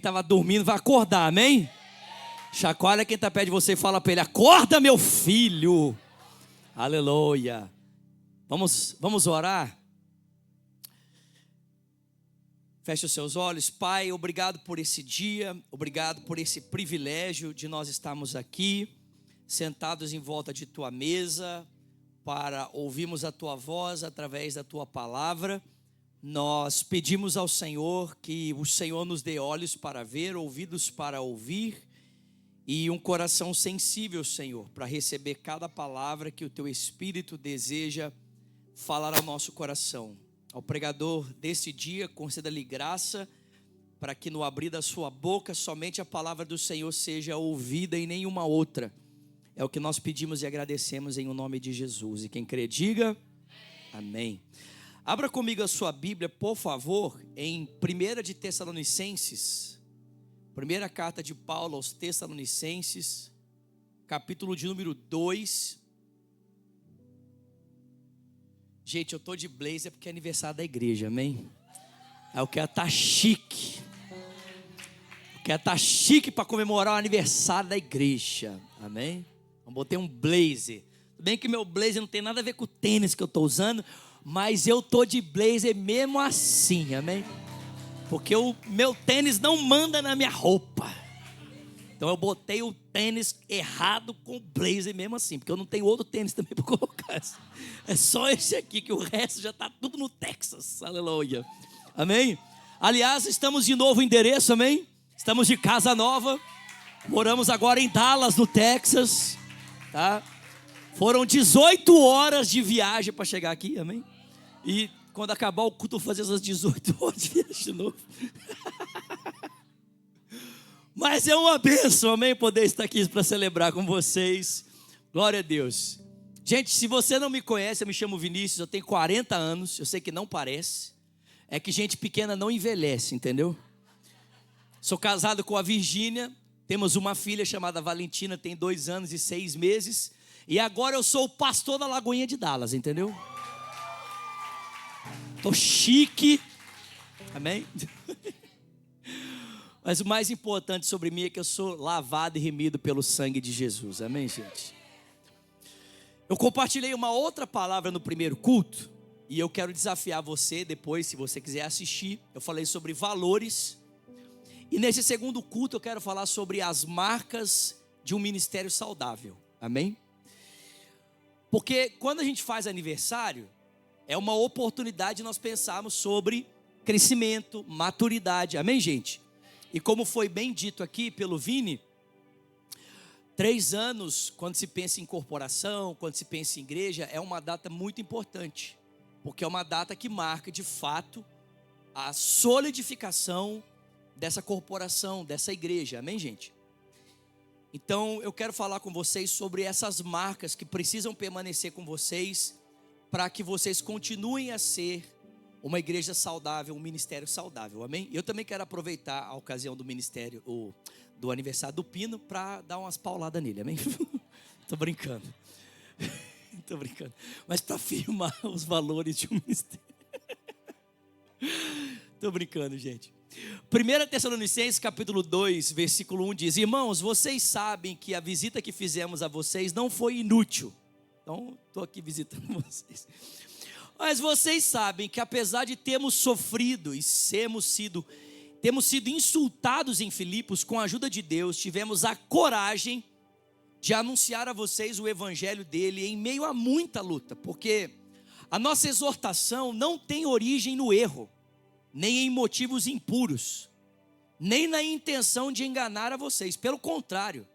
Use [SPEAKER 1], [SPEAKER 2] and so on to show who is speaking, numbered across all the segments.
[SPEAKER 1] estava dormindo vai acordar, amém? Chacoalha quem está perto de você e fala para ele: acorda, meu filho. Aleluia. Vamos orar? Feche os seus olhos. Pai, obrigado por esse dia, obrigado por esse privilégio de nós estarmos aqui, sentados em volta de tua mesa, para ouvirmos a tua voz através da tua palavra. Nós pedimos ao Senhor que o Senhor nos dê olhos para ver, ouvidos para ouvir e um coração sensível, Senhor, para receber cada palavra que o teu Espírito deseja falar ao nosso coração. Ao pregador desse dia, conceda-lhe graça para que no abrir da sua boca somente a palavra do Senhor seja ouvida e nenhuma outra. É o que nós pedimos e agradecemos em o nome de Jesus. E quem crê, diga amém. Abra comigo a sua Bíblia, por favor, em 1 de Tessalonicenses, primeira carta de Paulo aos Tessalonicenses, capítulo de número 2. Gente, eu estou de blazer porque é aniversário da igreja, amém? Eu quero estar chique. Eu quero estar chique para comemorar o aniversário da igreja, amém? Eu botei um blazer. Tudo bem que meu blazer não tem nada a ver com o tênis que eu estou usando, mas eu estou de blazer mesmo assim, amém? Porque o meu tênis não manda na minha roupa. Então eu botei o tênis errado com o blazer mesmo assim, porque eu não tenho outro tênis também para colocar. É só esse aqui, que o resto já está tudo no Texas. Aleluia. Amém? Aliás, estamos de novo endereço, amém? Estamos de casa nova. Moramos agora em Dallas, no Texas. Tá? Foram 18 horas de viagem para chegar aqui, amém? E quando acabar o culto, eu vou fazer essas 18 horas de viagem de novo. Mas é uma bênção, amém, poder estar aqui para celebrar com vocês. Glória a Deus. Gente, se você não me conhece, eu me chamo Vinícius, eu tenho 40 anos, eu sei que não parece. É que gente pequena não envelhece, entendeu? Sou casado com a Virgínia, temos uma filha chamada Valentina, tem 2 anos e 6 meses. E agora eu sou o pastor da Lagoinha de Dallas, entendeu? Tô chique, amém? Mas o mais importante sobre mim é que eu sou lavado e remido pelo sangue de Jesus, amém, gente? Eu compartilhei uma outra palavra no primeiro culto, e eu quero desafiar você depois, se você quiser assistir. Eu falei sobre valores, e nesse segundo culto eu quero falar sobre as marcas de um ministério saudável, amém? Porque quando a gente faz aniversário, é uma oportunidade de nós pensarmos sobre crescimento, maturidade, amém, gente? E como foi bem dito aqui pelo Vini, 3 anos, quando se pensa em corporação, quando se pensa em igreja, é uma data muito importante, porque é uma data que marca de fato a solidificação dessa corporação, dessa igreja, amém, gente? Então eu quero falar com vocês sobre essas marcas que precisam permanecer com vocês, para que vocês continuem a ser uma igreja saudável, um ministério saudável, amém? Eu também quero aproveitar a ocasião do ministério, do aniversário do Pino, para dar umas pauladas nele, amém? Tô brincando, mas para afirmar os valores de um ministério. Tô brincando, gente. 1 Tessalonicenses capítulo 2, versículo 1 diz: irmãos, vocês sabem que a visita que fizemos a vocês não foi inútil. Então, estou aqui visitando vocês. Mas vocês sabem que apesar de termos sofrido e temos sido insultados em Filipos, com a ajuda de Deus, tivemos a coragem de anunciar a vocês o evangelho dele em meio a muita luta, porque a nossa exortação não tem origem no erro, nem em motivos impuros, nem na intenção de enganar a vocês. Pelo contrário,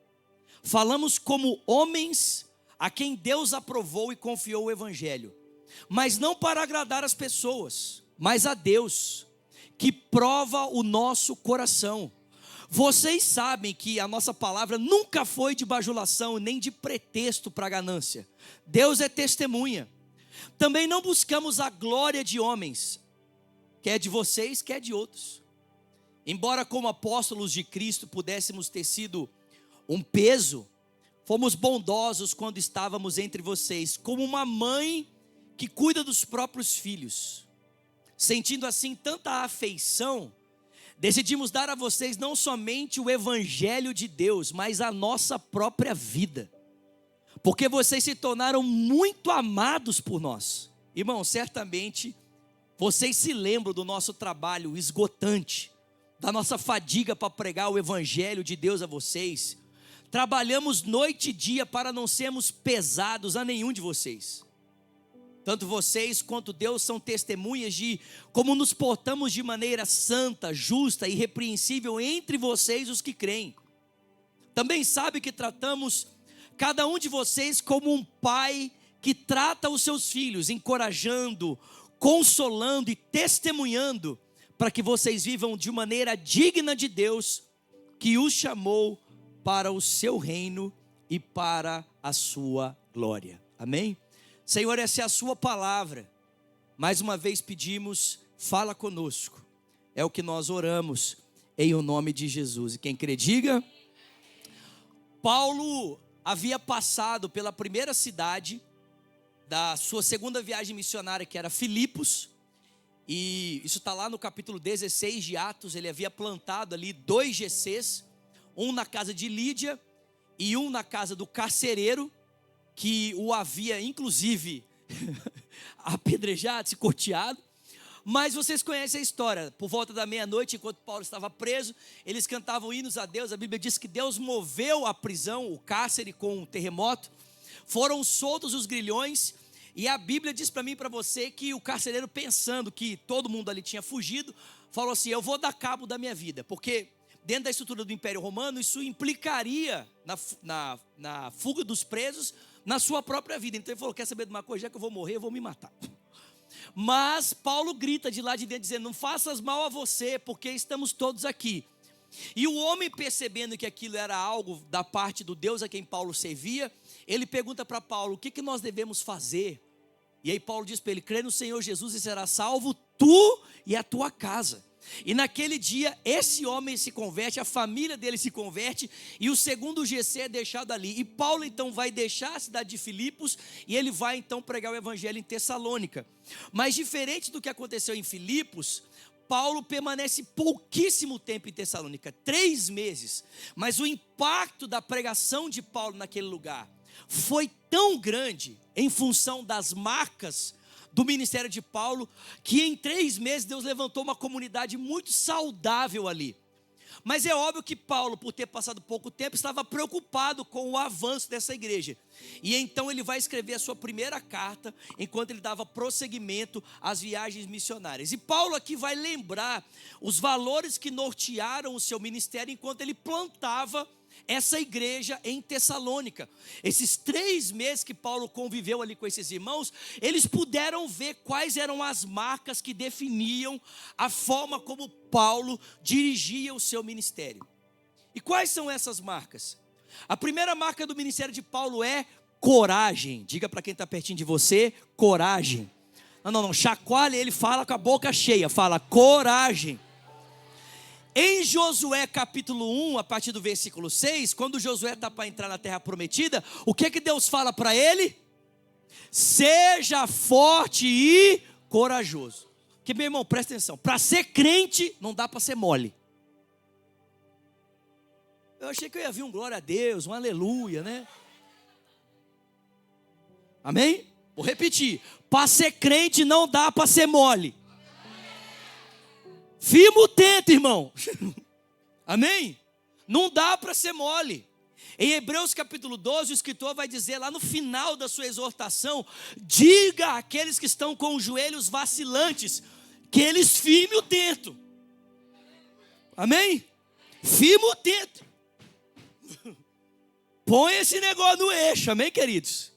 [SPEAKER 1] falamos como homens a quem Deus aprovou e confiou o evangelho, mas não para agradar as pessoas, mas a Deus, que prova o nosso coração. Vocês sabem que a nossa palavra nunca foi de bajulação, nem de pretexto para ganância. Deus é testemunha. Também não buscamos a glória de homens, quer de vocês, quer de outros. Embora como apóstolos de Cristo pudéssemos ter sido um peso, fomos bondosos quando estávamos entre vocês, como uma mãe que cuida dos próprios filhos. Sentindo assim tanta afeição, decidimos dar a vocês não somente o evangelho de Deus, mas a nossa própria vida, porque vocês se tornaram muito amados por nós. Irmão, certamente vocês se lembram do nosso trabalho esgotante, da nossa fadiga para pregar o evangelho de Deus a vocês. Trabalhamos noite e dia para não sermos pesados a nenhum de vocês. Tanto vocês quanto Deus são testemunhas de como nos portamos de maneira santa, justa e irrepreensível entre vocês os que creem. Também sabe que tratamos cada um de vocês como um pai que trata os seus filhos, encorajando, consolando e testemunhando, para que vocês vivam de maneira digna de Deus, que os chamou para o seu reino e para a sua glória. Amém? Senhor, essa é a sua palavra. Mais uma vez pedimos, fala conosco. É o que nós oramos em o nome de Jesus. E quem crê, diga. Paulo havia passado pela primeira cidade da sua segunda viagem missionária, que era Filipos. E isso está lá no capítulo 16 de Atos. Ele havia plantado ali 2 GCs, um na casa de Lídia e um na casa do carcereiro, que o havia inclusive apedrejado, se corteado. Mas vocês conhecem a história. Por volta da meia-noite, enquanto Paulo estava preso, eles cantavam hinos a Deus. A Bíblia diz que Deus moveu a prisão, o cárcere, com um terremoto. Foram soltos os grilhões. E a Bíblia diz para mim e para você que o carcereiro, pensando que todo mundo ali tinha fugido, falou assim: eu vou dar cabo da minha vida, porque dentro da estrutura do Império Romano, isso implicaria na fuga dos presos, na sua própria vida. Então ele falou: quer saber de uma coisa? Já que eu vou morrer, eu vou me matar. Mas Paulo grita de lá de dentro, dizendo: não faças mal a você, porque estamos todos aqui. E o homem, percebendo que aquilo era algo da parte do Deus a quem Paulo servia, ele pergunta para Paulo: o que nós devemos fazer? E aí Paulo diz para ele: crê no Senhor Jesus e será salvo tu e a tua casa. E naquele dia esse homem se converte, a família dele se converte, e o segundo GC é deixado ali. E Paulo então vai deixar a cidade de Filipos, e ele vai então pregar o evangelho em Tessalônica. Mas diferente do que aconteceu em Filipos, Paulo permanece pouquíssimo tempo em Tessalônica, 3 meses. Mas o impacto da pregação de Paulo naquele lugar foi tão grande, em função das marcas do ministério de Paulo, que em 3 meses Deus levantou uma comunidade muito saudável ali. Mas é óbvio que Paulo, por ter passado pouco tempo, estava preocupado com o avanço dessa igreja. E então ele vai escrever a sua primeira carta, enquanto ele dava prosseguimento às viagens missionárias. E Paulo aqui vai lembrar os valores que nortearam o seu ministério enquanto ele plantava essa igreja em Tessalônica. Esses 3 meses que Paulo conviveu ali com esses irmãos, eles puderam ver quais eram as marcas que definiam a forma como Paulo dirigia o seu ministério. E quais são essas marcas? A primeira marca do ministério de Paulo é coragem. Diga para quem está pertinho de você: coragem. Não, chacoalha ele, fala com a boca cheia, fala coragem. Em Josué capítulo 1, a partir do versículo 6, quando Josué está para entrar na terra prometida, o que Deus fala para ele? Seja forte e corajoso. Que, meu irmão, presta atenção, para ser crente não dá para ser mole. Eu achei que eu ia vir um glória a Deus, um aleluia, né? Amém? Vou repetir, para ser crente não dá para ser mole. Firma o tento, irmão. Amém? Não dá para ser mole. Em Hebreus capítulo 12, o escritor vai dizer lá no final da sua exortação: diga àqueles que estão com os joelhos vacilantes, que eles firmem o tento. Amém? Firma o tento. Põe esse negócio no eixo, amém, queridos?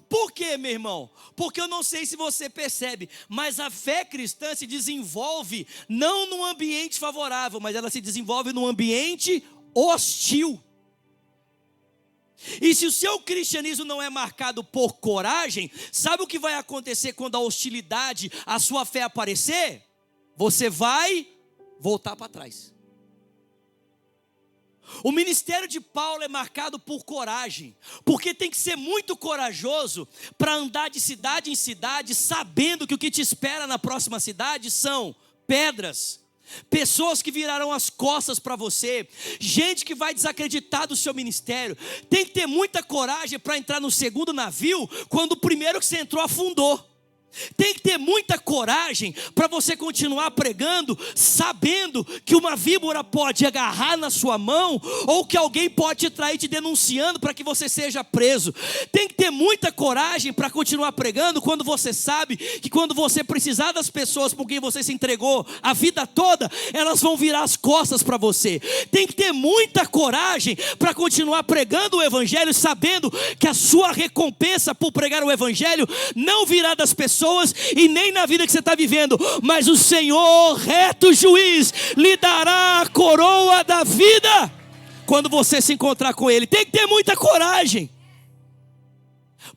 [SPEAKER 1] Por quê, meu irmão? Porque eu não sei se você percebe, mas a fé cristã se desenvolve não num ambiente favorável, mas ela se desenvolve num ambiente hostil. E se o seu cristianismo não é marcado por coragem, sabe o que vai acontecer quando a hostilidade, a sua fé aparecer? Você vai voltar para trás. O ministério de Paulo é marcado por coragem, porque tem que ser muito corajoso para andar de cidade em cidade, sabendo que o que te espera na próxima cidade são pedras, pessoas que virarão as costas para você, gente que vai desacreditar do seu ministério. Tem que ter muita coragem para entrar no segundo navio, quando o primeiro que você entrou afundou. Tem que ter muita coragem para você continuar pregando, sabendo que uma víbora pode agarrar na sua mão, ou que alguém pode te trair te denunciando para que você seja preso. Tem que ter muita coragem para continuar pregando, quando você sabe que quando você precisar das pessoas por quem você se entregou a vida toda, elas vão virar as costas para você. Tem que ter muita coragem para continuar pregando o evangelho, sabendo que a sua recompensa por pregar o evangelho não virá das pessoas e nem na vida que você está vivendo, mas o Senhor, reto juiz, lhe dará a coroa da vida quando você se encontrar com Ele. Tem que ter muita coragem.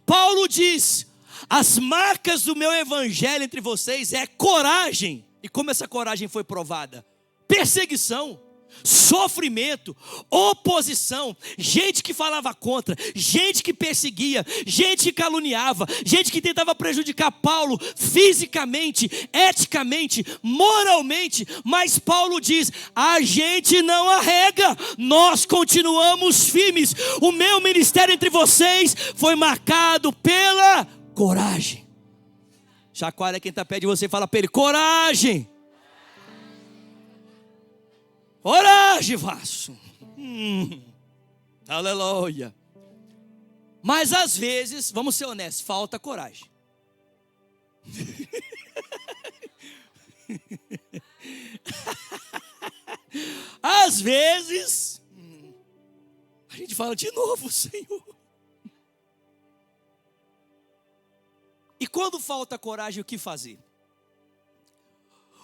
[SPEAKER 1] Paulo diz: as marcas do meu evangelho entre vocês é coragem. E como essa coragem foi provada? Perseguição, sofrimento, oposição, gente que falava contra, gente que perseguia, gente que caluniava, gente que tentava prejudicar Paulo fisicamente, eticamente, moralmente. Mas Paulo diz: a gente não arrega, nós continuamos firmes. O meu ministério entre vocês foi marcado pela coragem. Chacoalha quem está perto de você e fala para ele: coragem. Coragem, vaso. Aleluia. Mas às vezes, vamos ser honestos, falta coragem. Às vezes, a gente fala de novo: Senhor. E quando falta coragem, o que fazer?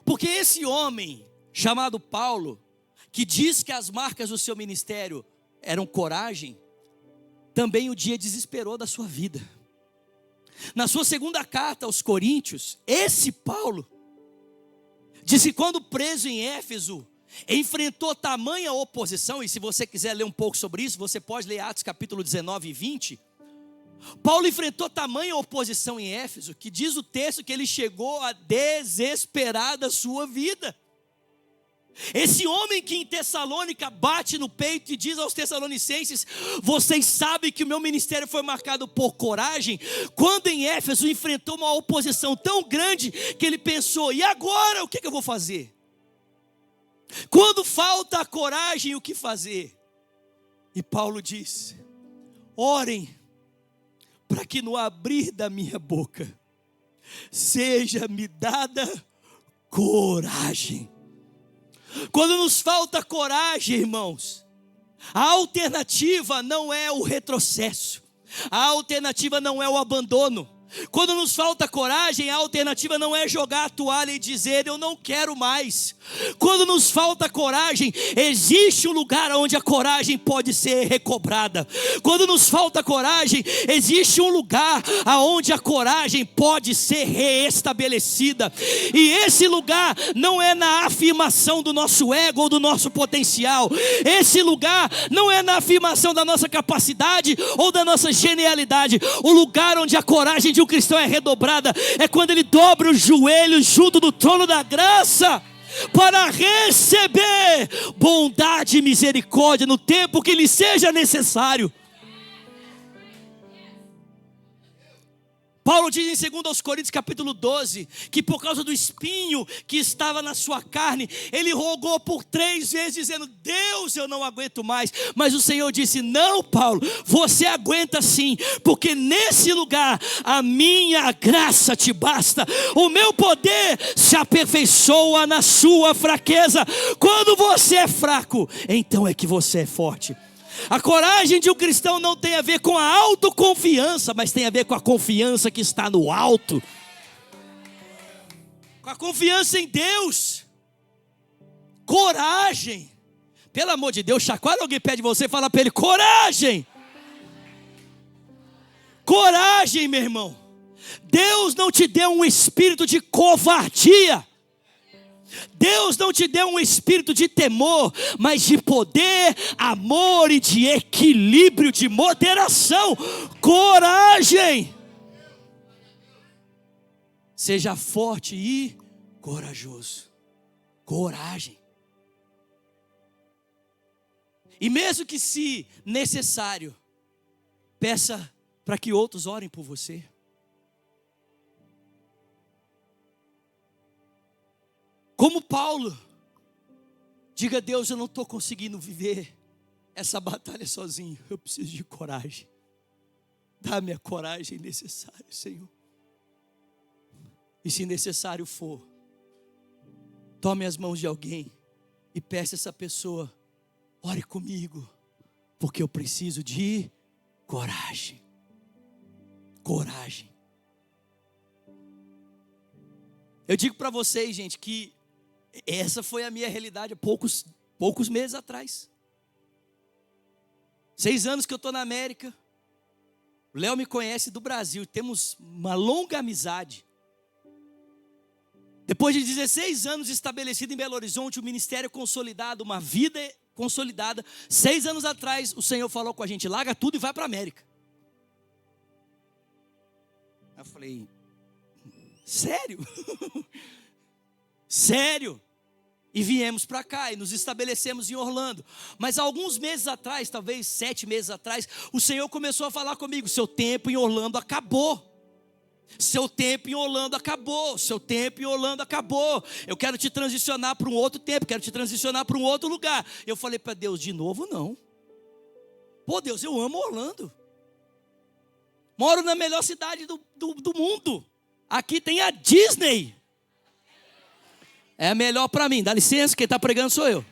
[SPEAKER 1] Porque esse homem chamado Paulo, que diz que as marcas do seu ministério eram coragem, também o dia desesperou da sua vida. Na sua segunda carta aos Coríntios, esse Paulo disse que quando preso em Éfeso, enfrentou tamanha oposição. E se você quiser ler um pouco sobre isso, você pode ler Atos capítulo 19 e 20. Paulo enfrentou tamanha oposição em Éfeso, que diz o texto que ele chegou a desesperar da sua vida. Esse homem que em Tessalônica bate no peito e diz aos tessalonicenses: vocês sabem que o meu ministério foi marcado por coragem. Quando em Éfeso enfrentou uma oposição tão grande que ele pensou: e agora o que eu vou fazer? Quando falta a coragem, o que fazer? E Paulo diz: orem para que no abrir da minha boca seja-me dada coragem. Quando nos falta coragem, irmãos, a alternativa não é o retrocesso, a alternativa não é o abandono. Quando nos falta coragem, a alternativa não é jogar a toalha e dizer: eu não quero mais. Quando nos falta coragem, existe um lugar onde a coragem pode ser recobrada. Quando nos falta coragem, existe um lugar onde a coragem pode ser reestabelecida. E esse lugar não é na afirmação do nosso ego ou do nosso potencial. Esse lugar não é na afirmação da nossa capacidade ou da nossa genialidade. O lugar onde a coragem de um cristão é redobrada é quando ele dobra os joelhos junto do trono da graça para receber bondade e misericórdia no tempo que lhe seja necessário. Paulo diz em 2 Coríntios capítulo 12, que por causa do espinho que estava na sua carne, ele rogou por 3 vezes, dizendo: Deus, eu não aguento mais. Mas o Senhor disse: não, Paulo, você aguenta sim, porque nesse lugar a minha graça te basta. O meu poder se aperfeiçoa na sua fraqueza. Quando você é fraco, então é que você é forte. A coragem de um cristão não tem a ver com a autoconfiança, mas tem a ver com a confiança que está no alto, com a confiança em Deus. Coragem, pelo amor de Deus, chacoalha alguém perto de você e fala para ele: coragem. Coragem, meu irmão. Deus não te deu um espírito de covardia. Deus não te deu um espírito de temor, mas de poder, amor e de equilíbrio, de moderação. Coragem. Seja forte e corajoso. coragem. E mesmo que se necessário, peça para que outros orem por você. Como Paulo, diga a Deus, eu não estou conseguindo viver essa batalha sozinho, eu preciso de coragem. Dá-me a coragem necessária, Senhor. E se necessário for, tome as mãos de alguém e peça a essa pessoa, ore comigo, porque eu preciso de coragem. Coragem. Eu digo para vocês, gente, que essa foi a minha realidade há poucos meses atrás. 6 anos que eu estou na América. O Léo me conhece do Brasil, temos uma longa amizade. Depois de 16 anos estabelecido em Belo Horizonte, o ministério consolidado, uma vida consolidada, 6 anos atrás o Senhor falou com a gente, larga tudo e vai para a América. Eu falei, sério? Sério? E viemos para cá e nos estabelecemos em Orlando. Mas alguns meses atrás, talvez 7 meses atrás, o Senhor começou a falar comigo, seu tempo em Orlando acabou. Seu tempo em Orlando acabou. Seu tempo em Orlando acabou. Eu quero te transicionar para um outro tempo. Quero te transicionar para um outro lugar. Eu falei para Deus, de novo não. Pô Deus, eu amo Orlando. Moro na melhor cidade do mundo. Aqui tem a Disney. É melhor para mim. Dá licença, quem está pregando sou eu.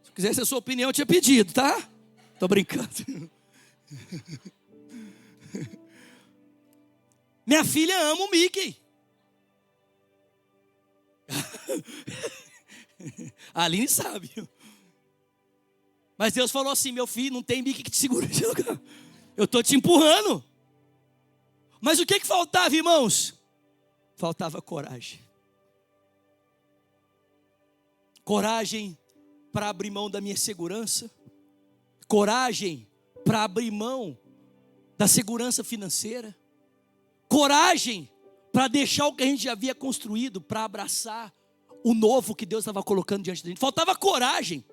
[SPEAKER 1] Se quisesse a sua opinião, eu tinha pedido, tá? Tô brincando. Minha filha ama o Mickey. A Aline sabe. Mas Deus falou assim, meu filho, não tem Mickey que te segura nesse lugar. Eu estou te empurrando. Mas o que faltava, irmãos? Faltava coragem. Coragem para abrir mão da minha segurança. Coragem para abrir mão da segurança financeira. Coragem para deixar o que a gente já havia construído, para abraçar o novo que Deus estava colocando diante da gente. Faltava coragem.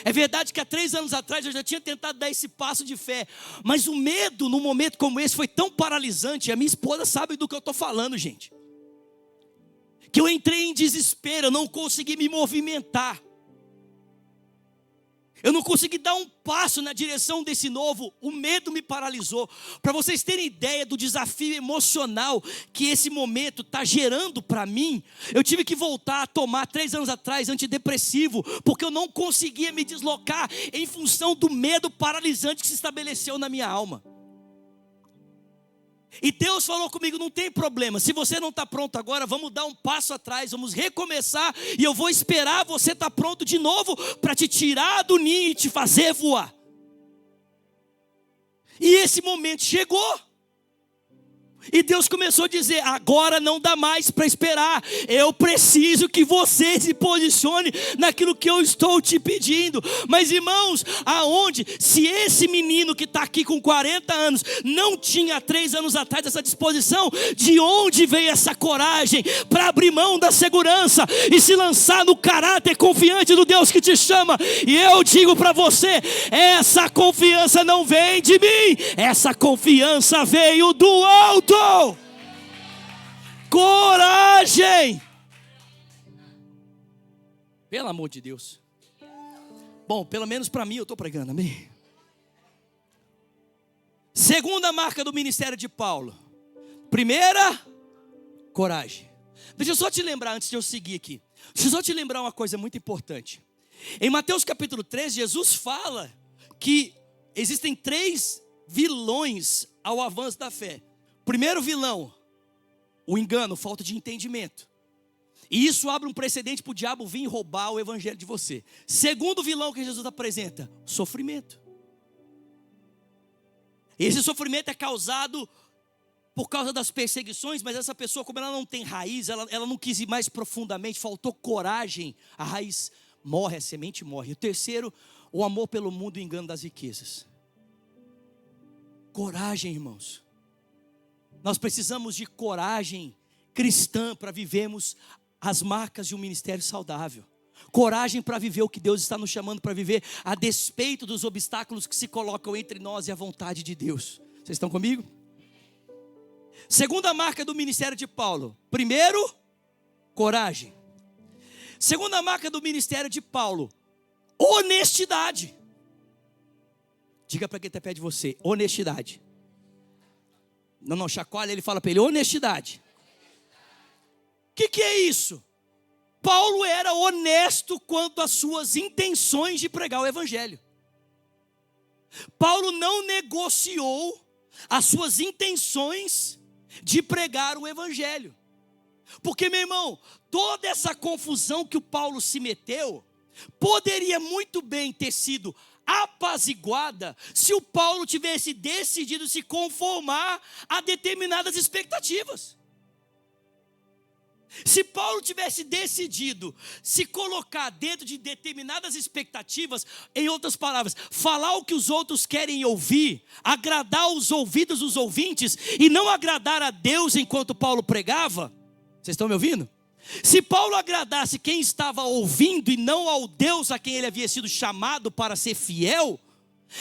[SPEAKER 1] É verdade que há 3 anos atrás eu já tinha tentado dar esse passo de fé, mas o medo num momento como esse foi tão paralisante. A minha esposa sabe do que eu estou falando, gente, que eu entrei em desespero, eu não consegui me movimentar. Eu não consegui dar um passo na direção desse novo. O medo me paralisou. Para vocês terem ideia do desafio emocional que esse momento está gerando para mim, eu tive que voltar a tomar 3 anos atrás antidepressivo, porque eu não conseguia me deslocar em função do medo paralisante que se estabeleceu na minha alma. E Deus falou comigo, não tem problema, se você não está pronto agora, vamos dar um passo atrás, vamos recomeçar, e eu vou esperar você estar pronto de novo, para te tirar do ninho e te fazer voar. E esse momento chegou. E Deus começou a dizer, agora não dá mais para esperar, eu preciso que você se posicione naquilo que eu estou te pedindo. Mas irmãos, aonde? Se esse menino que está aqui com 40 anos, não tinha 3 anos atrás essa disposição, de onde veio essa coragem para abrir mão da segurança e se lançar no caráter confiante do Deus que te chama? E eu digo para você, essa confiança não vem de mim, essa confiança veio do alto. Coragem! Pelo amor de Deus. Bom, pelo menos para mim eu estou pregando, amém? Segunda marca do ministério de Paulo. Primeira, coragem. Deixa eu só te lembrar, antes de eu seguir aqui, deixa eu só te lembrar uma coisa muito importante. Em Mateus capítulo 13, Jesus fala que existem 3 vilões ao avanço da fé. Primeiro vilão, o engano, falta de entendimento. E isso abre um precedente para o diabo vir roubar o evangelho de você. Segundo vilão que Jesus apresenta, sofrimento. Esse sofrimento é causado por causa das perseguições, mas essa pessoa, como ela não tem raiz, ela não quis ir mais profundamente, faltou coragem, a raiz morre, a semente morre. E o terceiro, o amor pelo mundo e o engano das riquezas. Coragem, irmãos. Nós precisamos de coragem cristã para vivermos as marcas de um ministério saudável. Coragem para viver o que Deus está nos chamando para viver, a despeito dos obstáculos que se colocam entre nós e a vontade de Deus. Vocês estão comigo? Segunda marca do ministério de Paulo. Primeiro, coragem. Segunda marca do ministério de Paulo, honestidade. Diga para quem está perto de você, honestidade. Não, chacoalha, ele fala para ele, honestidade. O que é isso? Paulo era honesto quanto às suas intenções de pregar o evangelho. Paulo não negociou as suas intenções de pregar o evangelho. Porque, meu irmão, toda essa confusão que o Paulo se meteu, poderia muito bem ter sido apaziguada se o Paulo tivesse decidido se conformar a determinadas expectativas. Se Paulo tivesse decidido se colocar dentro de determinadas expectativas, em outras palavras, falar o que os outros querem ouvir, agradar os ouvidos dos ouvintes e não agradar a Deus enquanto Paulo pregava, vocês estão me ouvindo? Se Paulo agradasse quem estava ouvindo e não ao Deus a quem ele havia sido chamado para ser fiel,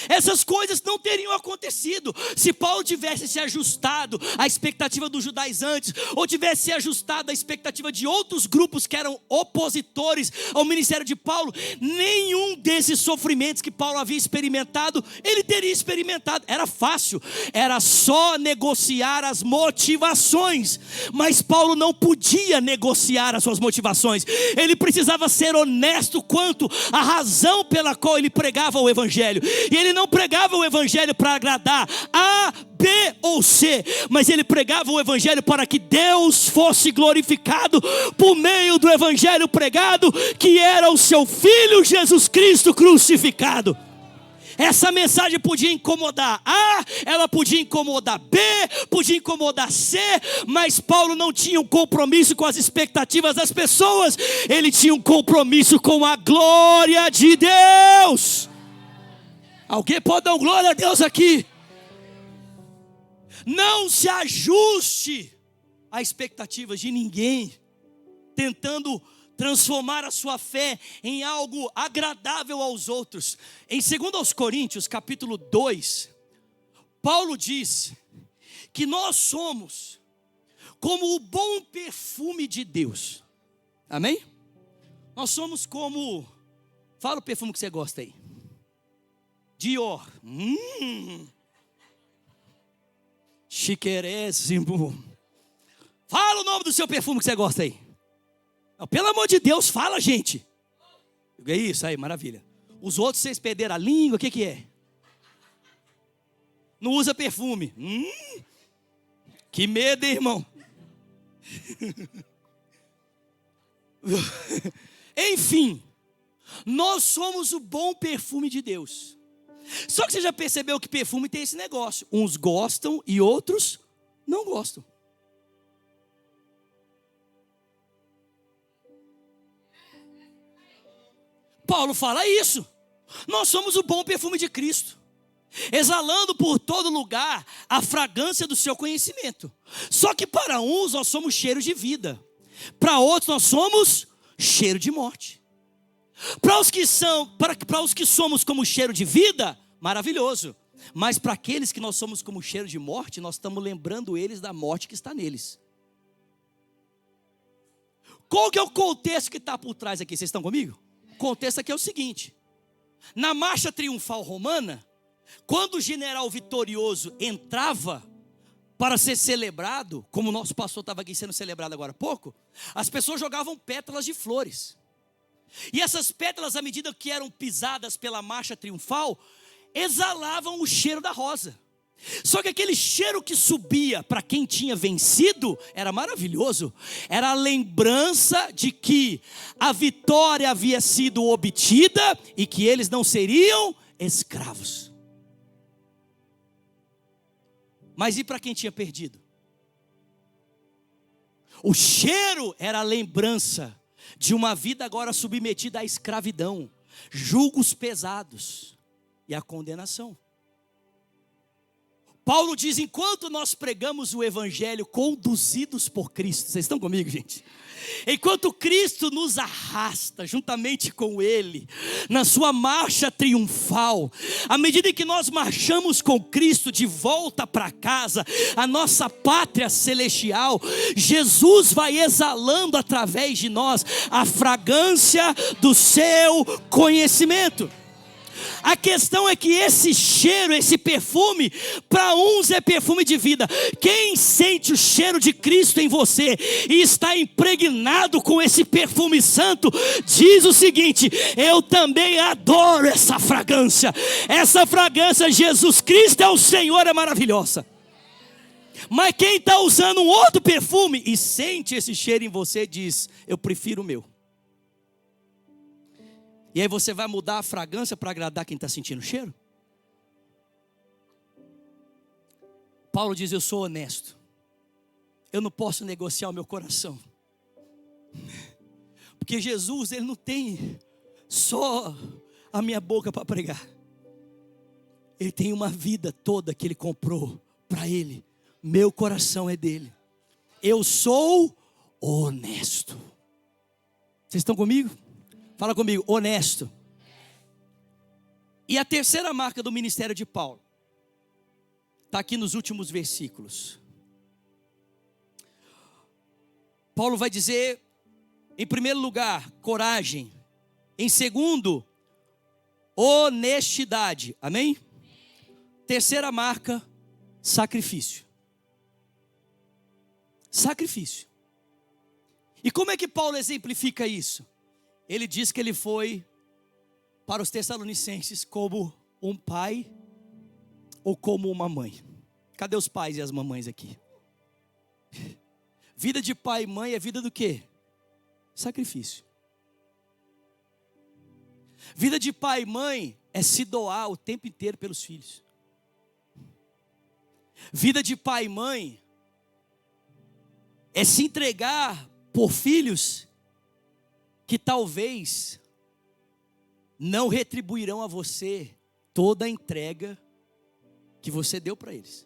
[SPEAKER 1] essas coisas não teriam acontecido. Se Paulo tivesse se ajustado à expectativa dos judaizantes, ou tivesse se ajustado à expectativa de outros grupos que eram opositores ao ministério de Paulo, nenhum desses sofrimentos que Paulo havia experimentado, ele teria experimentado. Era fácil, era só negociar as motivações. Mas Paulo não podia negociar as suas motivações. Ele precisava ser honesto quanto à razão pela qual ele pregava o evangelho. E ele não pregava o evangelho para agradar A, B ou C, mas ele pregava o evangelho para que Deus fosse glorificado por meio do evangelho pregado, que era o seu Filho Jesus Cristo crucificado. Essa mensagem podia incomodar A, ela podia incomodar B, podia incomodar C, mas Paulo não tinha um compromisso com as expectativas das pessoas, ele tinha um compromisso com a glória de Deus. Alguém pode dar glória a Deus aqui? Não se ajuste a expectativas de ninguém, tentando transformar a sua fé em algo agradável aos outros. Em 2 Coríntios, capítulo 2, Paulo diz que nós somos como o bom perfume de Deus. Amém? Nós somos como... Fala o perfume que você gosta aí. Dior. Chiquerésimo. Fala o nome do seu perfume que você gosta aí. Não, pelo amor de Deus, fala, gente. É isso aí, maravilha. Os outros vocês perderam a língua, o que é? Não usa perfume. Que medo, hein, irmão. Enfim, nós somos o bom perfume de Deus. Só que você já percebeu que perfume tem esse negócio. Uns gostam e outros não gostam. Paulo fala isso. Nós somos o bom perfume de Cristo, exalando por todo lugar a fragrância do seu conhecimento. Só que para uns nós somos cheiro de vida, para outros nós somos cheiro de morte. Para os que somos como cheiro de vida, maravilhoso. Mas para aqueles que nós somos como cheiro de morte, nós estamos lembrando eles da morte que está neles. Qual que é o contexto que está por trás aqui? Vocês estão comigo? O contexto aqui é o seguinte: na marcha triunfal romana, quando o general vitorioso entrava para ser celebrado, como o nosso pastor estava aqui sendo celebrado agora há pouco, as pessoas jogavam pétalas de flores. E essas pétalas, à medida que eram pisadas pela marcha triunfal, exalavam o cheiro da rosa. Só que aquele cheiro que subia para quem tinha vencido era maravilhoso. Era a lembrança de que a vitória havia sido obtida e que eles não seriam escravos. Mas e para quem tinha perdido? O cheiro era a lembrança de uma vida agora submetida à escravidão, julgos pesados e à condenação. Paulo diz, enquanto nós pregamos o evangelho conduzidos por Cristo, vocês estão comigo, gente? Enquanto Cristo nos arrasta juntamente com Ele, na sua marcha triunfal, à medida que nós marchamos com Cristo de volta para casa, a nossa pátria celestial, Jesus vai exalando através de nós a fragrância do seu conhecimento. A questão é que esse cheiro, esse perfume, para uns é perfume de vida. Quem sente o cheiro de Cristo em você e está impregnado com esse perfume santo, diz o seguinte: eu também adoro essa fragrância. Essa fragrância, Jesus Cristo é o Senhor, é maravilhosa. Mas quem está usando um outro perfume e sente esse cheiro em você, diz: eu prefiro o meu. E aí você vai mudar a fragrância para agradar quem está sentindo o cheiro? Paulo diz, eu sou honesto. Eu não posso negociar o meu coração. Porque Jesus, Ele não tem só a minha boca para pregar. Ele tem uma vida toda que Ele comprou para Ele. Meu coração é dele. Eu sou honesto. Vocês estão comigo? Fala comigo, honesto. E a terceira marca do ministério de Paulo está aqui nos últimos versículos. Paulo vai dizer, em primeiro lugar, coragem. Em segundo, honestidade. Amém? Terceira marca, sacrifício. Sacrifício. E como é que Paulo exemplifica isso? Ele diz que ele foi para os Tessalonicenses como um pai ou como uma mãe. Cadê os pais e as mamães aqui? Vida de pai e mãe é vida do quê? Sacrifício. Vida de pai e mãe é se doar o tempo inteiro pelos filhos. Vida de pai e mãe é se entregar por filhos que talvez não retribuirão a você toda a entrega que você deu para eles.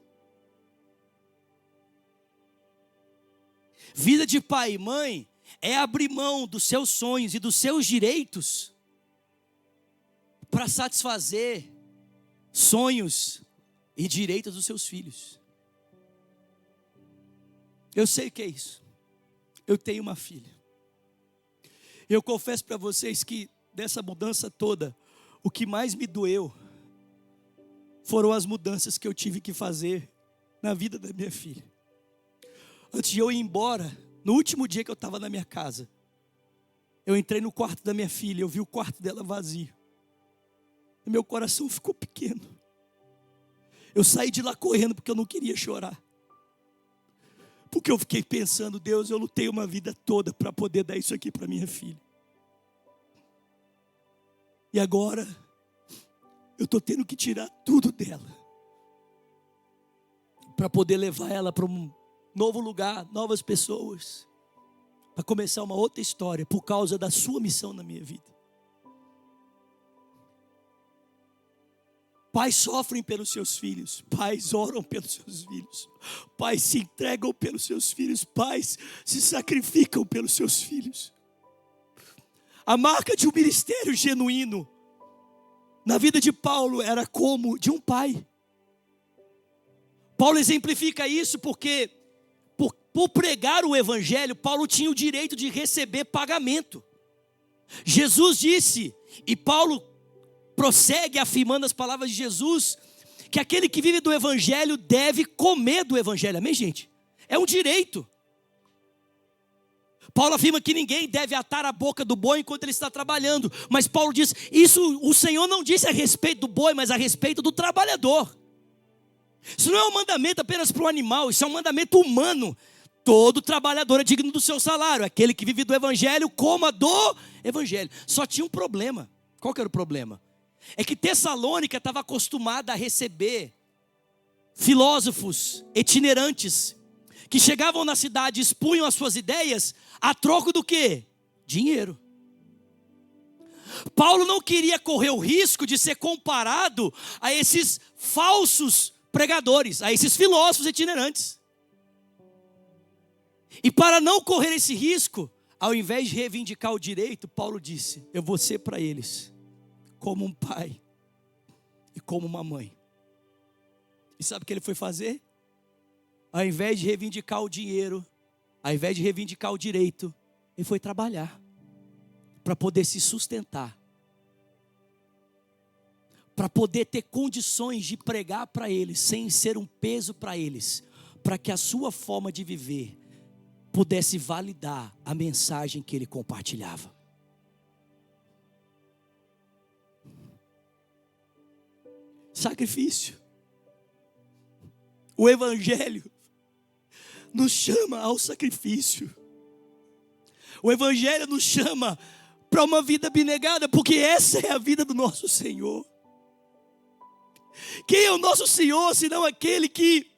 [SPEAKER 1] Vida de pai e mãe é abrir mão dos seus sonhos e dos seus direitos para satisfazer sonhos e direitos dos seus filhos. Eu sei o que é isso. Eu tenho uma filha. Eu confesso para vocês que dessa mudança toda, o que mais me doeu foram as mudanças que eu tive que fazer na vida da minha filha. Antes de eu ir embora, no último dia que eu estava na minha casa, eu entrei no quarto da minha filha, eu vi o quarto dela vazio. E meu coração ficou pequeno. Eu saí de lá correndo porque eu não queria chorar. Porque eu fiquei pensando, Deus, eu lutei uma vida toda para poder dar isso aqui para minha filha. E agora, eu estou tendo que tirar tudo dela. Para poder levar ela para um novo lugar, novas pessoas. Para começar uma outra história, por causa da sua missão na minha vida. Pais sofrem pelos seus filhos, pais oram pelos seus filhos, pais se entregam pelos seus filhos, pais se sacrificam pelos seus filhos. A marca de um ministério genuíno na vida de Paulo era como de um pai. Paulo exemplifica isso porque por pregar o evangelho, Paulo tinha o direito de receber pagamento. Jesus disse, e Paulo prossegue afirmando as palavras de Jesus, que aquele que vive do evangelho deve comer do evangelho. Amém, gente? É um direito. Paulo afirma que ninguém deve atar a boca do boi enquanto ele está trabalhando. Mas Paulo diz, isso o Senhor não disse a respeito do boi, mas a respeito do trabalhador. Isso não é um mandamento apenas para o animal, isso é um mandamento humano. Todo trabalhador é digno do seu salário. Aquele que vive do evangelho, coma do evangelho. Só tinha um problema. Qual que era o problema? É que Tessalônica estava acostumada a receber filósofos itinerantes que chegavam na cidade e expunham as suas ideias a troco do quê? Dinheiro. Paulo não queria correr o risco de ser comparado a esses falsos pregadores, a esses filósofos itinerantes. E para não correr esse risco, ao invés de reivindicar o direito, Paulo disse: eu vou ser para eles como um pai e como uma mãe. E sabe o que ele foi fazer? Ao invés de reivindicar o dinheiro, ao invés de reivindicar o direito, ele foi trabalhar para poder se sustentar, para poder ter condições de pregar para eles, sem ser um peso para eles, para que a sua forma de viver pudesse validar a mensagem que ele compartilhava. Sacrifício. O Evangelho nos chama ao sacrifício. O Evangelho nos chama para uma vida abnegada, porque essa é a vida do nosso Senhor. Quem é o nosso Senhor, senão aquele que,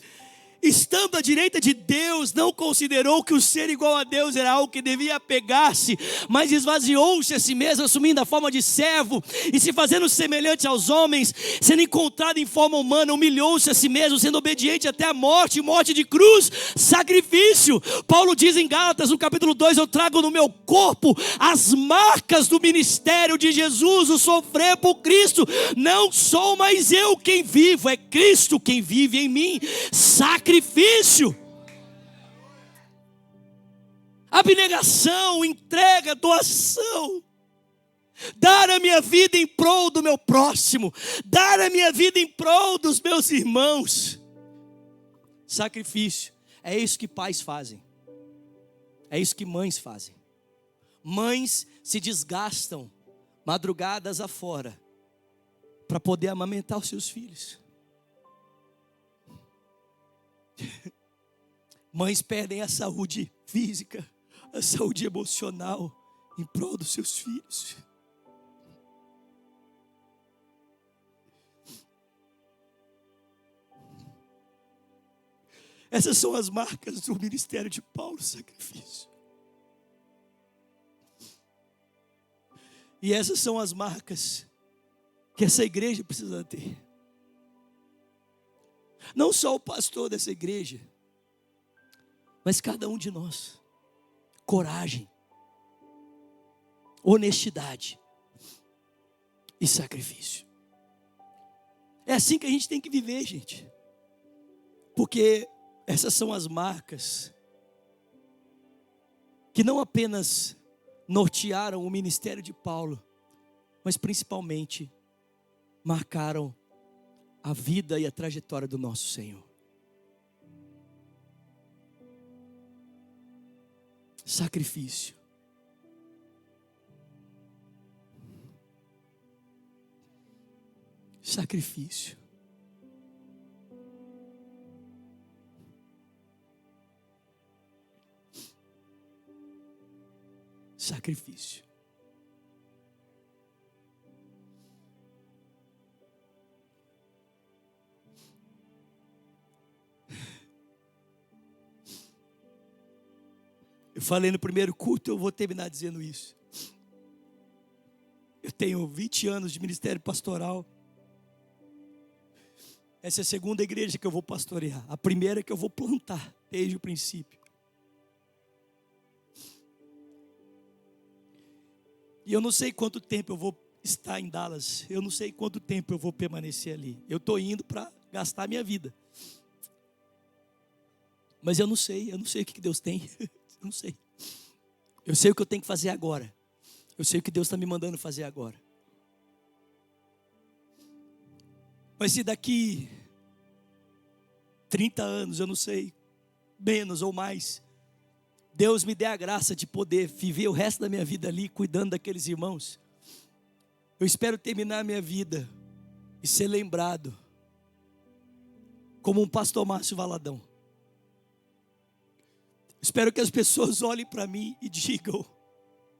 [SPEAKER 1] estando à direita de Deus, não considerou que o ser igual a Deus era algo que devia apegar-se, mas esvaziou-se a si mesmo, assumindo a forma de servo, e se fazendo semelhante aos homens, sendo encontrado em forma humana, humilhou-se a si mesmo, sendo obediente até a morte, morte de cruz, sacrifício. Paulo diz em Gálatas, no capítulo 2, eu trago no meu corpo as marcas do ministério de Jesus, o sofrer por Cristo. Não sou mais eu quem vivo, é Cristo quem vive em mim. Sacrifício. Abnegação, entrega, doação. Dar a minha vida em prol do meu próximo. Dar a minha vida em prol dos meus irmãos. Sacrifício. É isso que pais fazem. É isso que mães fazem. Mães se desgastam madrugadas afora para poder amamentar os seus filhos. Mães perdem a saúde física, a saúde emocional em prol dos seus filhos. Essas são as marcas do ministério de Paulo, sacrifício. E essas são as marcas que essa igreja precisa ter. Não só o pastor dessa igreja, mas cada um de nós. Coragem, honestidade e sacrifício. É assim que a gente tem que viver, gente. Porque essas são as marcas que não apenas nortearam o ministério de Paulo, mas principalmente marcaram a vida e a trajetória do nosso Senhor. Sacrifício. Sacrifício. Sacrifício. Eu falei no primeiro culto, eu vou terminar dizendo isso. Eu tenho 20 anos de ministério pastoral. Essa é a segunda igreja que eu vou pastorear. A primeira é que eu vou plantar desde o princípio. E eu não sei quanto tempo eu vou estar em Dallas. Eu não sei quanto tempo eu vou permanecer ali. Eu estou indo para gastar minha vida. Mas eu não sei o que Deus tem. Eu não sei. Eu sei o que eu tenho que fazer agora. Eu sei o que Deus está me mandando fazer agora. Mas se daqui 30 anos, eu não sei, menos ou mais, Deus me dê a graça de poder viver o resto da minha vida ali, cuidando daqueles irmãos, eu espero terminar a minha vida e ser lembrado como um pastor Márcio Valadão. Espero que as pessoas olhem para mim e digam,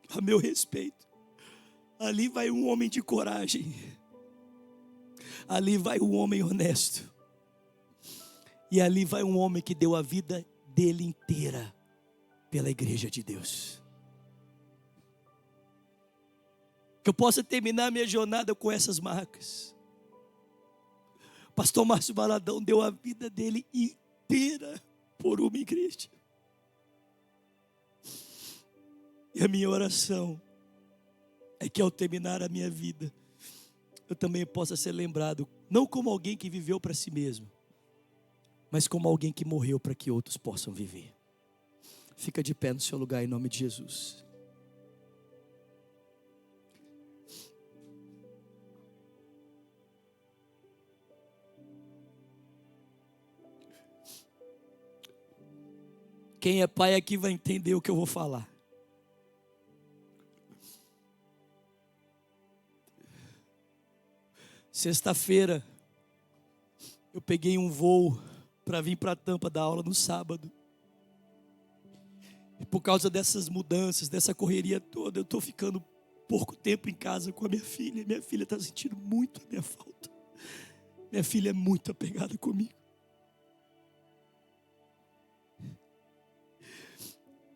[SPEAKER 1] a meu respeito, ali vai um homem de coragem, ali vai um homem honesto, e ali vai um homem que deu a vida dele inteira pela igreja de Deus. Que eu possa terminar minha jornada com essas marcas, Pastor Márcio Baladão deu a vida dele inteira por uma igreja. E a minha oração é que ao terminar a minha vida, eu também possa ser lembrado, não como alguém que viveu para si mesmo, mas como alguém que morreu para que outros possam viver. Fica de pé no seu lugar em nome de Jesus. Quem é pai aqui vai entender o que eu vou falar. Sexta-feira, eu peguei um voo para vir para Tampa dar aula no sábado. E por causa dessas mudanças, dessa correria toda, eu estou ficando pouco tempo em casa com a minha filha. Minha filha está sentindo muito a minha falta. Minha filha é muito apegada comigo.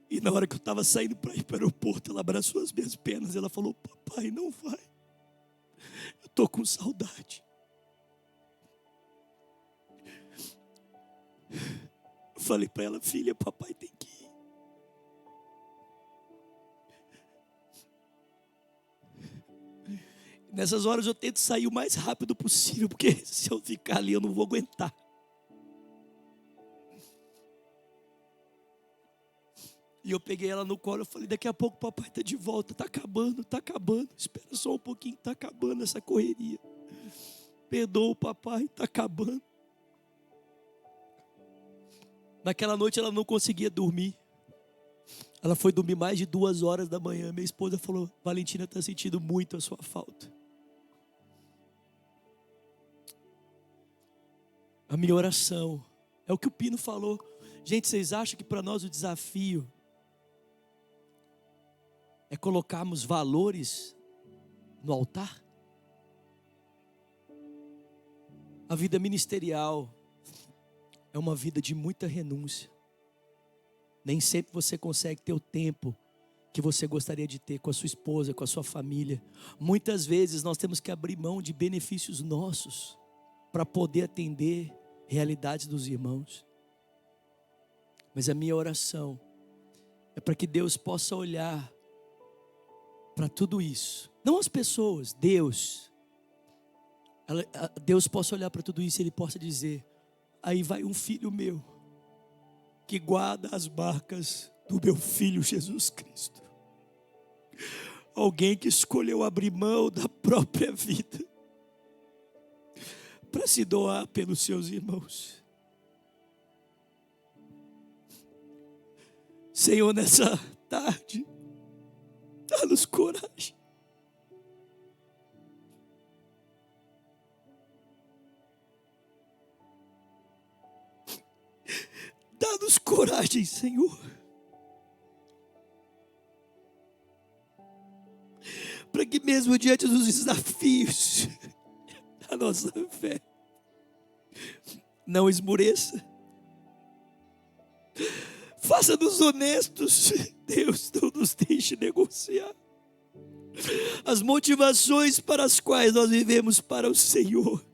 [SPEAKER 1] E na hora que eu estava saindo para ir para o aeroporto, ela abraçou as minhas pernas. Ela falou: papai, não vai. Eu estou com saudade. Eu falei para ela: filha, papai tem que ir. Nessas horas eu tento sair o mais rápido possível, porque se eu ficar ali eu não vou aguentar. E eu peguei ela no colo, eu falei: daqui a pouco o papai está de volta, está acabando, espera só um pouquinho, está acabando essa correria. Perdoa o papai, está acabando. Naquela noite ela não conseguia dormir. Ela foi dormir mais de 2 horas da manhã. Minha esposa falou: Valentina está sentindo muito a sua falta. A minha oração é o que o Pino falou. Gente, vocês acham que para nós o desafio é colocarmos valores no altar? A vida ministerial é uma vida de muita renúncia. Nem sempre você consegue ter o tempo que você gostaria de ter com a sua esposa, com a sua família. Muitas vezes nós temos que abrir mão de benefícios nossos para poder atender realidades dos irmãos. Mas a minha oração é para que Deus possa olhar para tudo isso. Não as pessoas, Deus. Deus possa olhar para tudo isso e Ele possa dizer: aí vai um filho meu, que guarda as marcas do meu filho Jesus Cristo. Alguém que escolheu abrir mão da própria vida para se doar pelos seus irmãos. Senhor, nessa tarde, dá-nos coragem. Dá-nos coragem, Senhor, para que mesmo diante dos desafios, a nossa fé não esmoreça. Faça-nos honestos, Deus, não nos deixe negociar as motivações para as quais nós vivemos para o Senhor.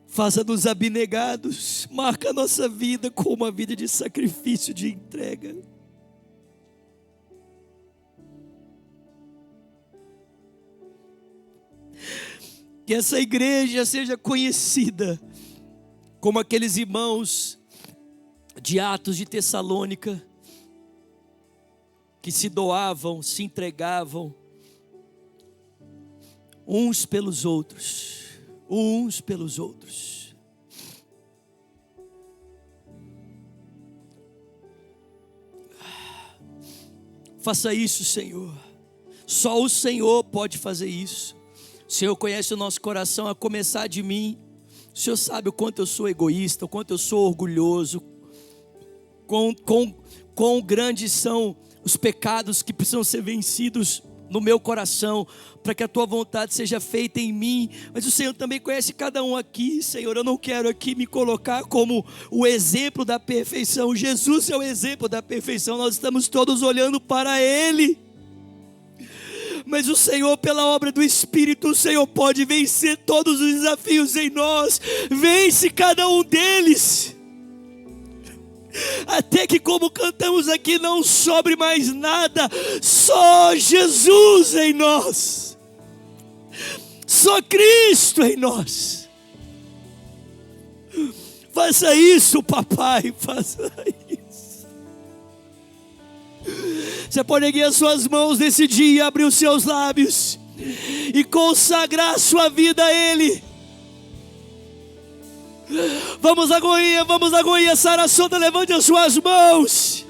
[SPEAKER 1] Faça-nos abnegados, marca a nossa vida com uma vida de sacrifício, de entrega. Que essa igreja seja conhecida como aqueles irmãos de Atos de Tessalônica, que se doavam, se entregavam, uns pelos outros. Uns pelos outros. Faça isso, Senhor. Só o Senhor pode fazer isso. O Senhor conhece o nosso coração, a começar de mim. O Senhor sabe o quanto eu sou egoísta, o quanto eu sou orgulhoso, quão grandes são os pecados que precisam ser vencidos no meu coração, para que a tua vontade seja feita em mim. Mas o Senhor também conhece cada um aqui, Senhor. Eu não quero aqui me colocar como o exemplo da perfeição. Jesus é o exemplo da perfeição, nós estamos todos olhando para Ele. Mas o Senhor, pela obra do Espírito, o Senhor pode vencer todos os desafios em nós. Vence cada um deles, até que, como cantamos aqui, não sobre mais nada, só Jesus em nós, só Cristo em nós. Faça isso, papai, faça isso. Você pode erguer as suas mãos nesse dia, abrir os seus lábios e consagrar a sua vida a Ele. Vamos agonia, Sarasota, levante as suas mãos.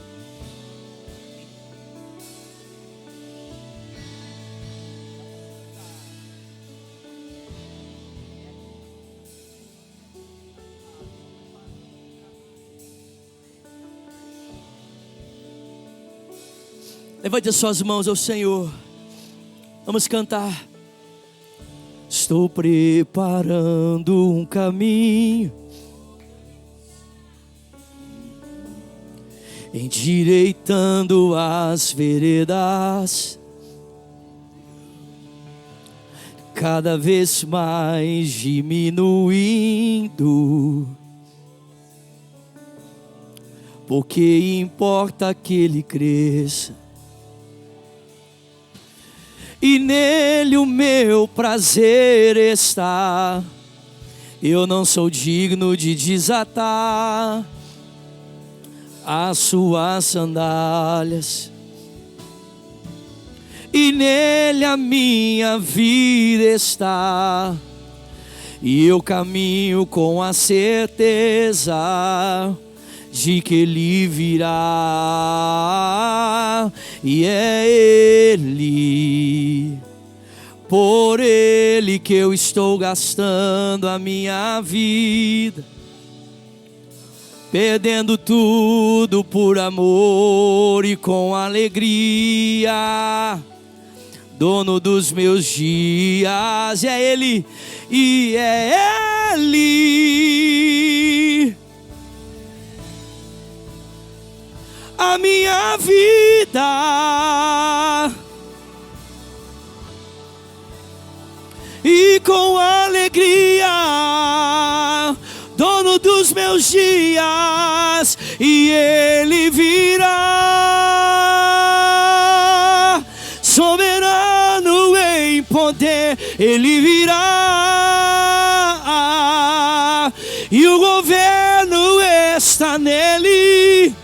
[SPEAKER 1] Levante as suas mãos ao Senhor. Vamos cantar. Estou preparando um caminho, endireitando as veredas, cada vez mais diminuindo, porque importa que ele cresça, e nele o meu prazer está. Eu não sou digno de desatar as suas sandálias, e nele a minha vida está, e eu caminho com a certeza de que ele virá, e é ele, por ele que eu estou gastando a minha vida, perdendo tudo por amor e com alegria, dono dos meus dias. É ele, e é ele, a minha vida, e com alegria, dono dos meus dias, e ele virá, soberano em poder, ele virá, e o governo está nele.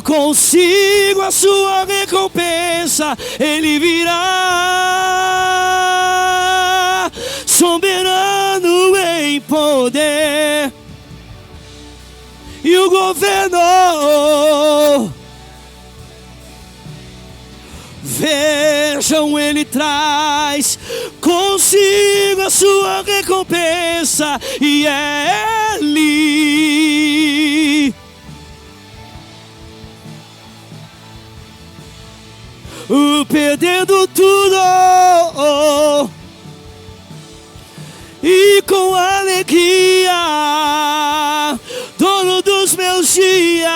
[SPEAKER 1] Consigo a sua recompensa, ele virá, soberano em poder, e o governo, vejam, ele traz consigo a sua recompensa, e é ele, perdendo tudo, e com alegria, dono dos meus dias.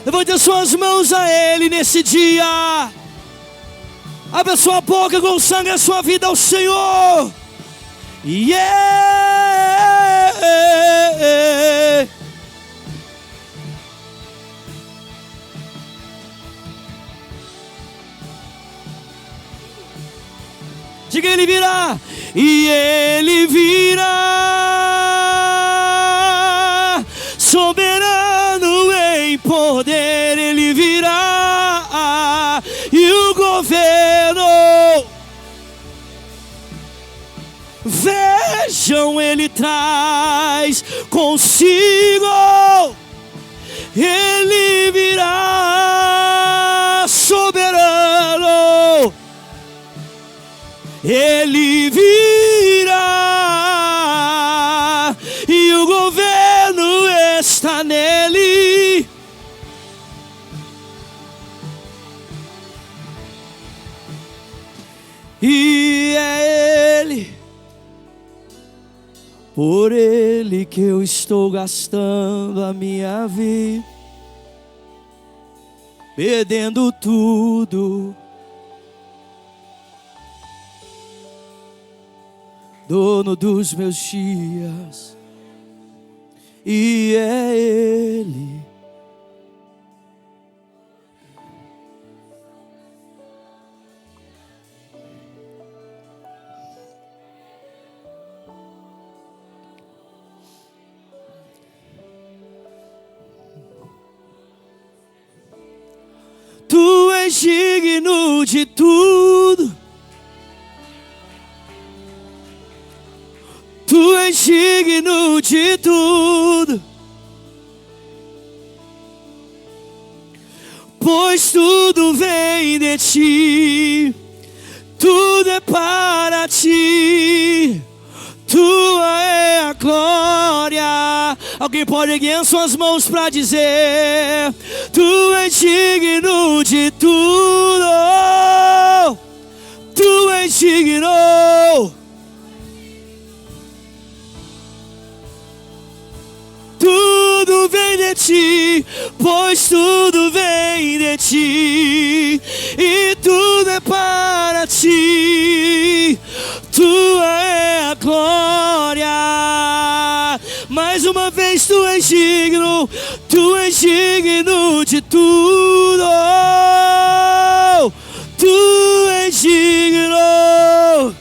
[SPEAKER 1] Levante as suas mãos a ele nesse dia. Abra sua boca, consagre a sua vida ao Senhor. Diga, ele virá, e ele virá, soberano em poder, ele virá, e o governo, vejam, ele traz consigo, ele virá, soberano, ele virá, e o governo, E é Ele, por Ele que eu estou gastando a minha vida, perdendo tudo, dono dos meus dias. E é Ele. Tu és digno de tudo. Tu és digno de tudo. Pois tudo vem de ti. Tudo é para ti. Tua é a glória. Alguém pode erguer suas mãos para dizer: Tu és digno de tudo. Tu és digno. Tudo vem de ti, pois tudo vem de ti, e tudo é para ti. Tua é a glória. Mais uma vez, tu és digno de tudo. Tu és digno.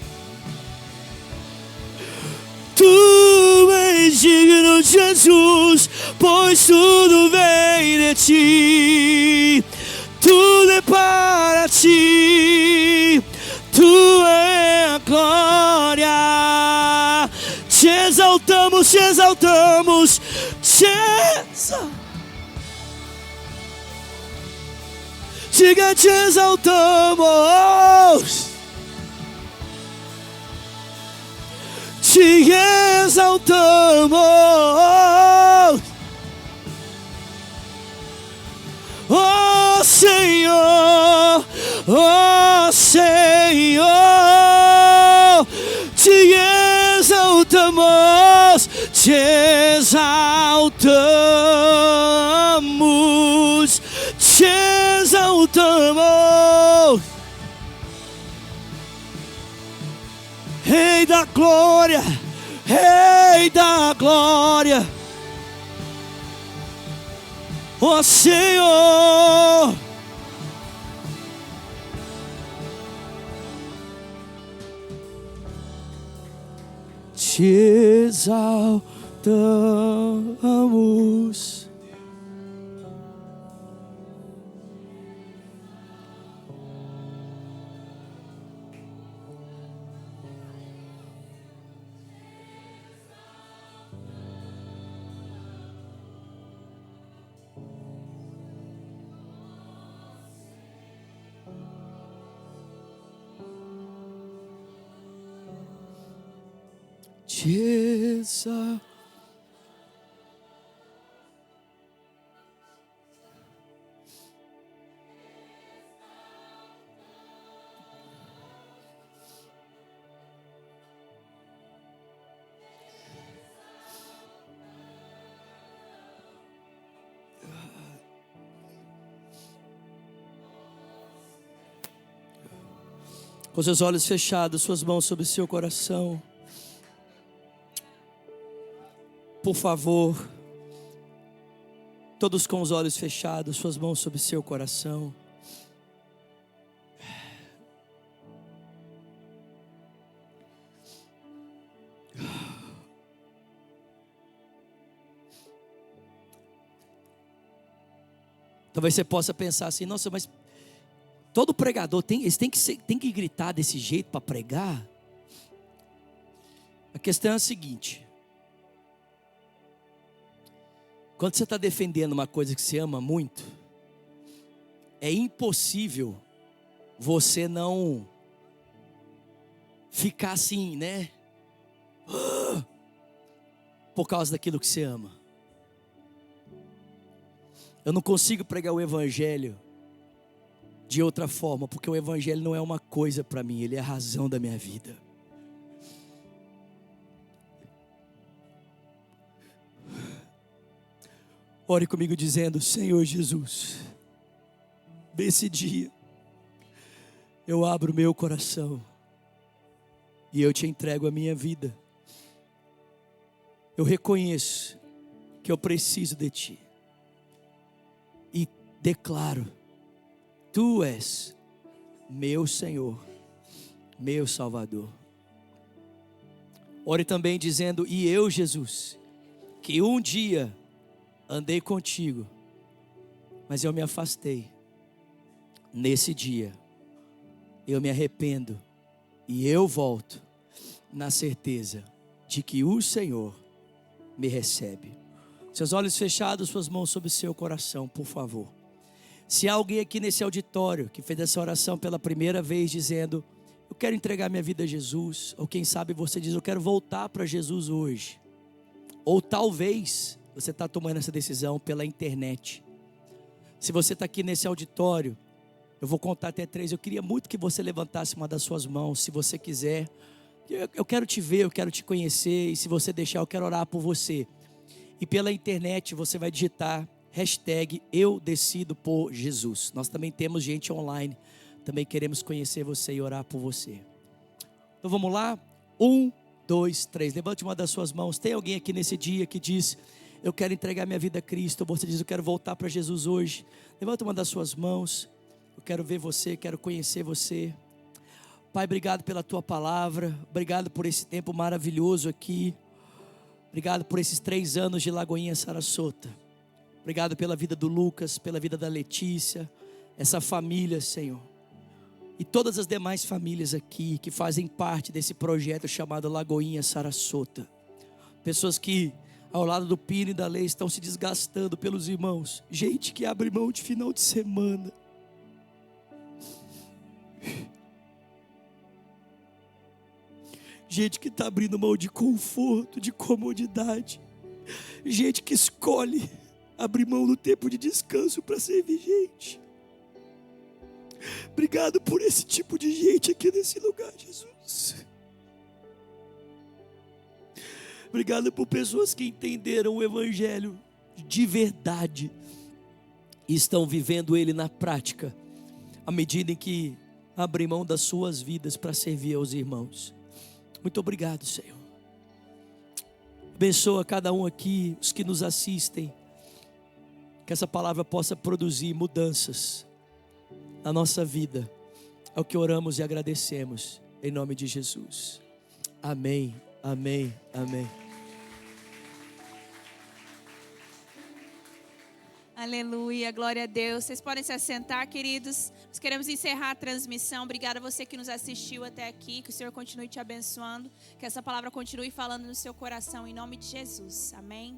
[SPEAKER 1] Tu és digno, Jesus, pois tudo vem de ti. Tudo é para ti. Tua é a glória. Te exaltamos, te exaltamos, te exaltamos. Diga, te exaltamos. Te exaltamos. Oh Senhor, oh Senhor, te exaltamos, te exaltamos, te exaltamos. Rei da glória, Rei da glória, ó Senhor. Te exaltamos. Jesus. Com seus olhos fechados, suas mãos sobre seu coração. Por favor, todos com os olhos fechados, suas mãos sobre seu coração. Talvez você possa pensar assim: nossa, mas todo pregador tem que gritar desse jeito para pregar? A questão é a seguinte: quando você está defendendo uma coisa que você ama muito, é impossível você não ficar assim, né? Por causa daquilo que você ama. Eu não consigo pregar o evangelho de outra forma, porque o evangelho não é uma coisa para mim, ele é a razão da minha vida. Ore comigo dizendo: Senhor Jesus, nesse dia eu abro meu coração e eu te entrego a minha vida. Eu reconheço que eu preciso de ti e declaro: tu és meu Senhor, meu Salvador. Ore também dizendo: e eu, Jesus, que um dia andei contigo, mas eu me afastei. Nesse dia eu me arrependo e eu volto na certeza de que o Senhor me recebe. Seus olhos fechados, suas mãos sobre o seu coração, por favor. Se há alguém aqui nesse auditório que fez essa oração pela primeira vez dizendo: eu quero entregar minha vida a Jesus, ou quem sabe você diz: eu quero voltar para Jesus hoje, ou talvez você está tomando essa decisão pela internet. Se você está aqui nesse auditório, eu vou contar até 3. Eu queria muito que você levantasse uma das suas mãos, se você quiser. Eu quero te ver, eu quero te conhecer, e se você deixar, eu quero orar por você. E pela internet você vai digitar hashtag eu decido por Jesus. Nós também temos gente online, também queremos conhecer você e orar por você. Então vamos lá? 1, 2, 3, levante uma das suas mãos. Tem alguém aqui nesse dia que diz: eu quero entregar minha vida a Cristo? Ou você diz: eu quero voltar para Jesus hoje? Levanta uma das suas mãos. Eu quero ver você, quero conhecer você. Pai, obrigado pela tua palavra, obrigado por esse tempo maravilhoso aqui, obrigado por esses 3 anos de Lagoinha Sarasota, obrigado pela vida do Lucas, pela vida da Letícia, essa família, Senhor, e todas as demais famílias aqui que fazem parte desse projeto chamado Lagoinha Sarasota, pessoas que ao lado do Pino e da Lei estão se desgastando pelos irmãos, gente que abre mão de final de semana, gente que está abrindo mão de conforto, de comodidade, gente que escolhe abrir mão do tempo de descanso para servir gente. Obrigado por esse tipo de gente aqui nesse lugar, Jesus. Obrigado por pessoas que entenderam o evangelho de verdade e estão vivendo ele na prática, à medida em que abrem mão das suas vidas para servir aos irmãos. Muito obrigado, Senhor. Abençoa cada um aqui, os que nos assistem, que essa palavra possa produzir mudanças na nossa vida. É o que oramos e agradecemos, em nome de Jesus. Amém, amém, amém.
[SPEAKER 2] Aleluia, glória a Deus. Vocês podem se assentar, queridos. Nós queremos encerrar a transmissão. Obrigada a você que nos assistiu até aqui. Que o Senhor continue te abençoando. Que essa palavra continue falando no seu coração, em nome de Jesus. Amém.